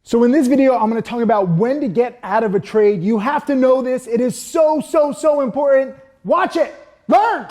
So in this video, I'm going to talk about when to get out of a trade. You have to know this. It is so important. Watch it. Learn.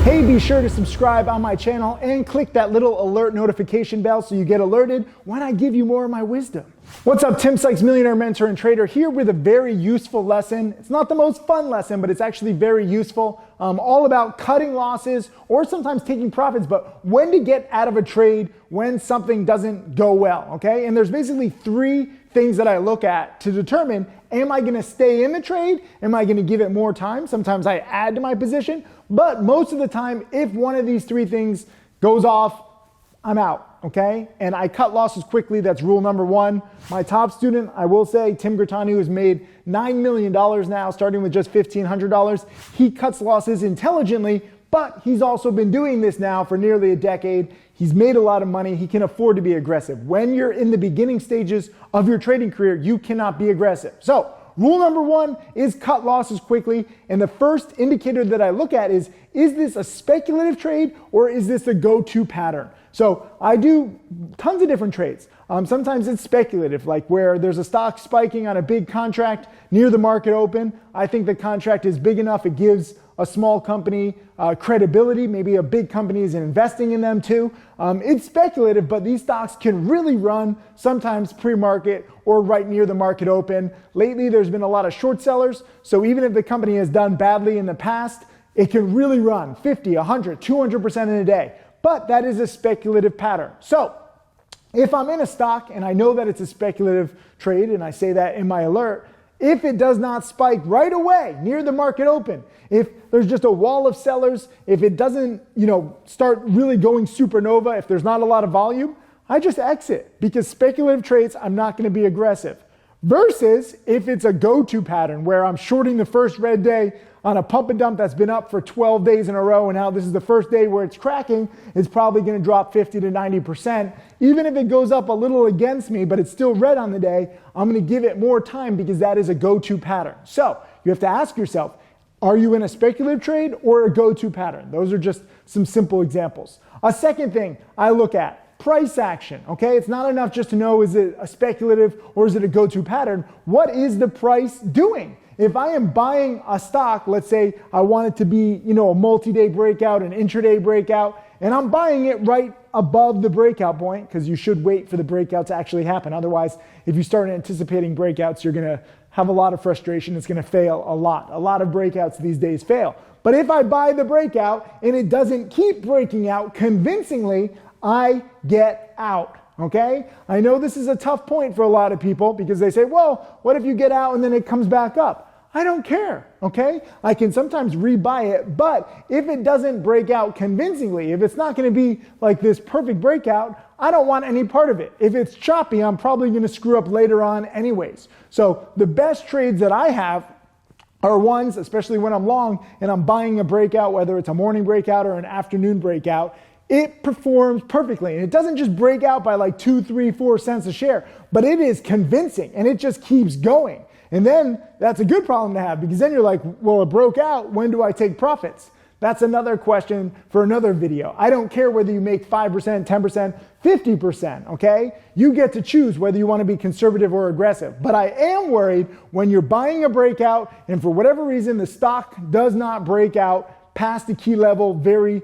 Hey, be sure to subscribe on my channel and click that little alert notification bell so you get alerted when I give you more of my wisdom. What's up, Tim Sykes, millionaire mentor and trader, here with a very useful lesson. It's not the most fun lesson, but it's actually very useful. All about cutting losses or sometimes taking profits, but when to get out of a trade when something doesn't go well, okay? And there's basically three things that I look at to determine, am I gonna stay in the trade? Am I gonna give it more time? Sometimes I add to my position, but most of the time, if one of these three things goes off, I'm out, okay? And I cut losses quickly. That's rule number one. My top student, I will say, Tim Grittani, who's made $9 million now, starting with just $1,500. He cuts losses intelligently, but he's also been doing this now for nearly a decade. He's made a lot of money. He can afford to be aggressive. When you're in the beginning stages of your trading career, you cannot be aggressive. So rule number one is cut losses quickly. And the first indicator that I look at is this a speculative trade or is this a go-to pattern? So I do tons of different trades. Sometimes it's speculative, like where there's a stock spiking on a big contract near the market open. I think the contract is big enough, it gives a small company credibility. Maybe a big company is investing in them too. It's speculative, but these stocks can really run sometimes pre-market or right near the market open. Lately, there's been a lot of short sellers. So even if the company has done badly in the past, it can really run 50, 100, 200% in a day. But that is a speculative pattern. So if I'm in a stock and I know that it's a speculative trade, and I say that in my alert, if it does not spike right away near the market open, if there's just a wall of sellers, if it doesn't, start really going supernova, if there's not a lot of volume, I just exit, because speculative trades, I'm not going to be aggressive. Versus if it's a go-to pattern where I'm shorting the first red day on a pump and dump that's been up for 12 days in a row, and now this is the first day where it's cracking, it's probably going to drop 50 to 90%. Even if it goes up a little against me, but it's still red on the day, I'm going to give it more time because that is a go-to pattern. So you have to ask yourself, are you in a speculative trade or a go-to pattern? Those are just some simple examples. A second thing I look at, price action, okay? It's not enough just to know, is it a speculative or is it a go-to pattern? What is the price doing? If I am buying a stock, let's say I want it to be, a multi-day breakout, an intraday breakout, and I'm buying it right above the breakout point, because you should wait for the breakout to actually happen. Otherwise, if you start anticipating breakouts, you're going to have a lot of frustration. It's going to fail a lot. A lot of breakouts these days fail. But if I buy the breakout and it doesn't keep breaking out convincingly, I get out. Okay? I know this is a tough point for a lot of people because they say, well, what if you get out and then it comes back up? I don't care, okay? I can sometimes rebuy it, but if it doesn't break out convincingly, if it's not gonna be like this perfect breakout, I don't want any part of it. If it's choppy, I'm probably gonna screw up later on anyways. So the best trades that I have are ones, especially when I'm long and I'm buying a breakout, whether it's a morning breakout or an afternoon breakout, it performs perfectly. And it doesn't just break out by like 2, 3, 4 cents a share, but it is convincing and it just keeps going. And then that's a good problem to have, because then you're like, well, it broke out. When do I take profits? That's another question for another video. I don't care whether you make 5%, 10%, 50%, okay? You get to choose whether you want to be conservative or aggressive. But I am worried when you're buying a breakout and for whatever reason the stock does not break out past the key level very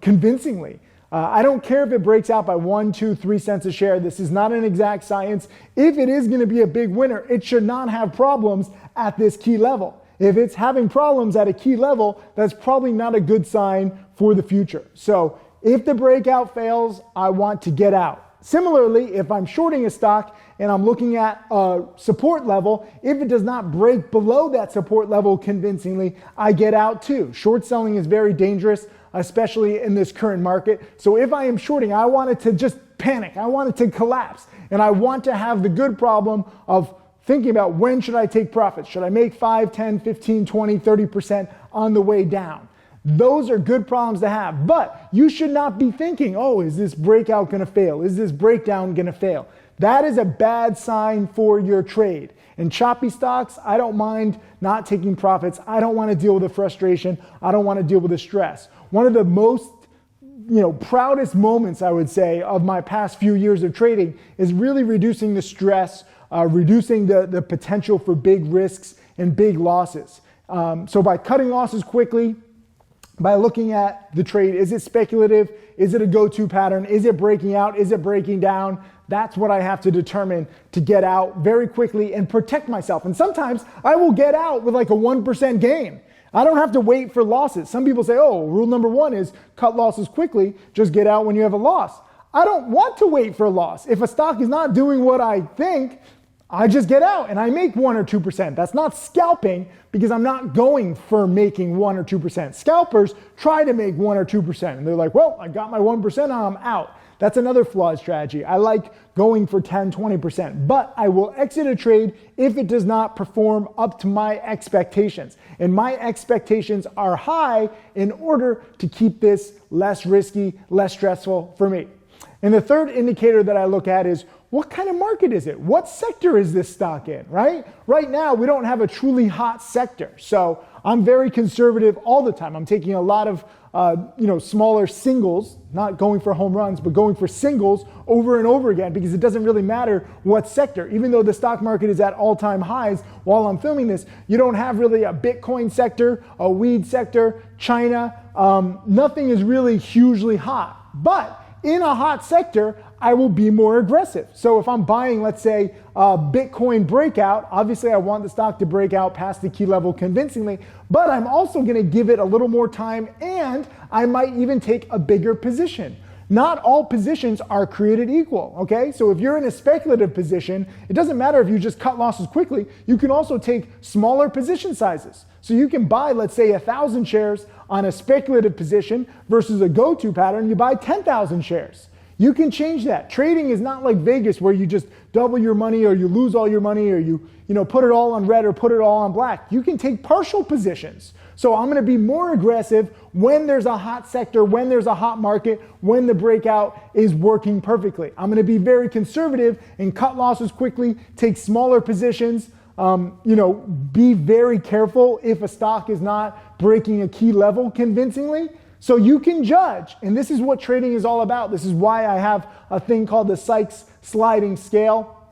convincingly. I don't care if it breaks out by 1, 2, 3 cents a share. This is not an exact science. If it is going to be a big winner, it should not have problems at this key level. If it's having problems at a key level, that's probably not a good sign for the future. So if the breakout fails, I want to get out. Similarly, if I'm shorting a stock and I'm looking at a support level, if it does not break below that support level convincingly, I get out too. Short selling is very dangerous, especially in this current market. So if I am shorting, I want it to just panic. I want it to collapse. And I want to have the good problem of thinking about, when should I take profits? Should I make 5, 10, 15, 20, 30% on the way down? Those are good problems to have, but you should not be thinking, oh, is this breakout gonna fail? Is this breakdown gonna fail? That is a bad sign for your trade. In choppy stocks, I don't mind not taking profits. I don't want to deal with the frustration. I don't want to deal with the stress. One of the most proudest moments, I would say, of my past few years of trading is really reducing the stress, reducing the potential for big risks and big losses. So by cutting losses quickly, by looking at the trade, is it speculative? Is it a go-to pattern? Is it breaking out? Is it breaking down? That's what I have to determine to get out very quickly and protect myself. And sometimes I will get out with like a 1% gain. I don't have to wait for losses. Some people say, oh, rule number one is cut losses quickly, just get out when you have a loss. I don't want to wait for a loss. If a stock is not doing what I think, I just get out and I make 1 or 2%. That's not scalping because I'm not going for making 1 or 2%. Scalpers try to make 1 or 2% and they're like, well, I got my 1%, I'm out. That's another flawed strategy. I like going for 10, 20%, but I will exit a trade if it does not perform up to my expectations. And my expectations are high in order to keep this less risky, less stressful for me. And the third indicator that I look at is, what kind of market is it? What sector is this stock in, right? Right now, we don't have a truly hot sector. So I'm very conservative all the time. I'm taking a lot of smaller singles, not going for home runs, but going for singles over and over again because it doesn't really matter what sector. Even though the stock market is at all-time highs while I'm filming this, you don't have really a Bitcoin sector, a weed sector, China. Nothing is really hugely hot. But in a hot sector, I will be more aggressive. So if I'm buying, let's say, a Bitcoin breakout, obviously I want the stock to break out past the key level convincingly, but I'm also going to give it a little more time and I might even take a bigger position. Not all positions are created equal, okay? So if you're in a speculative position, it doesn't matter if you just cut losses quickly, you can also take smaller position sizes. So you can buy, let's say, 1,000 shares on a speculative position versus a go-to pattern, you buy 10,000 shares. You can change that. Trading is not like Vegas where you just double your money or you lose all your money or you put it all on red or put it all on black. You can take partial positions. So I'm going to be more aggressive when there's a hot sector, when there's a hot market, when the breakout is working perfectly. I'm going to be very conservative and cut losses quickly, take smaller positions, be very careful if a stock is not breaking a key level convincingly. So you can judge, and this is what trading is all about. This is why I have a thing called the Sykes sliding scale.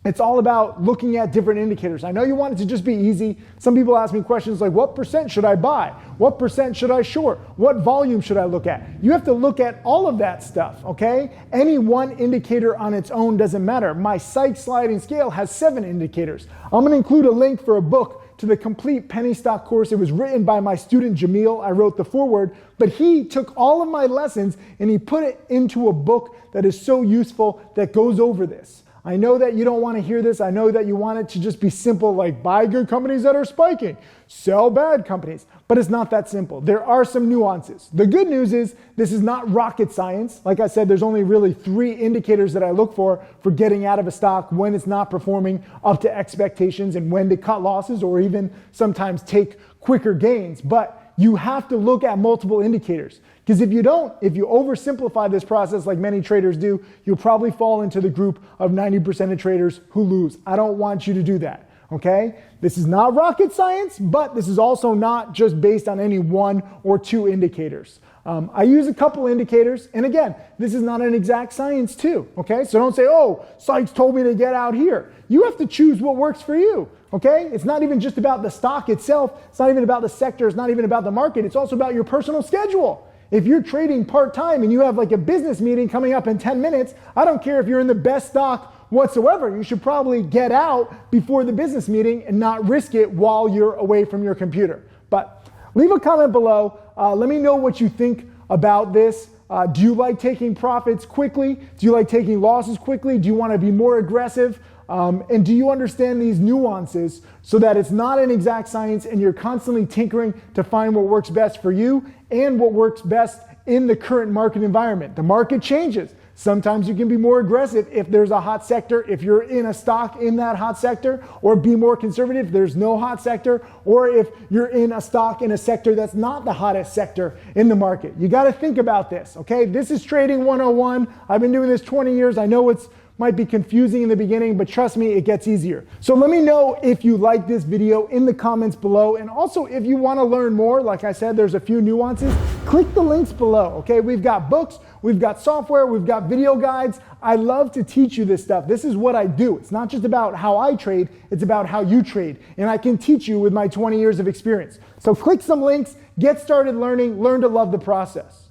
It's all about looking at different indicators. I know you want it to just be easy. Some people ask me questions like, what percent should I buy? What percent should I short? What volume should I look at? You have to look at all of that stuff, okay? Any one indicator on its own doesn't matter. My Sykes sliding scale has 7 indicators. I'm going to include a link for a book to the complete penny stock course. It was written by my student Jamil. I wrote the foreword, but he took all of my lessons and he put it into a book that is so useful that goes over this. I know that you don't want to hear this. I know that you want it to just be simple, like buy good companies that are spiking, sell bad companies, but it's not that simple. There are some nuances. The good news is this is not rocket science. Like I said, there's only really 3 indicators that I look for getting out of a stock when it's not performing up to expectations and when to cut losses or even sometimes take quicker gains. But you have to look at multiple indicators. Because if you oversimplify this process like many traders do, you'll probably fall into the group of 90% of traders who lose. I don't want you to do that, okay? This is not rocket science, but this is also not just based on any 1 or 2 indicators. I use a couple indicators, and again, this is not an exact science too, okay? So don't say, oh, Sykes told me to get out here. You have to choose what works for you, okay? It's not even just about the stock itself. It's not even about the sector. It's not even about the market. It's also about your personal schedule. If you're trading part-time and you have like a business meeting coming up in 10 minutes, I don't care if you're in the best stock whatsoever. You should probably get out before the business meeting and not risk it while you're away from your computer. But leave a comment below. Let me know what you think about this. Do you like taking profits quickly? Do you like taking losses quickly? Do you want to be more aggressive? And do you understand these nuances so that it's not an exact science and you're constantly tinkering to find what works best for you and what works best in the current market environment? The market changes. Sometimes you can be more aggressive if there's a hot sector, if you're in a stock in that hot sector, or be more conservative if there's no hot sector, or if you're in a stock in a sector that's not the hottest sector in the market. You got to think about this, okay? This is Trading 101. I've been doing this 20 years. I know it's Might be confusing in the beginning, but trust me, it gets easier. So let me know if you like this video in the comments below. And also, if you want to learn more, like I said, there's a few nuances. Click the links below, okay? We've got books, we've got software, we've got video guides. I love to teach you this stuff. This is what I do. It's not just about how I trade, it's about how you trade. And I can teach you with my 20 years of experience. So click some links, get started learning, learn to love the process.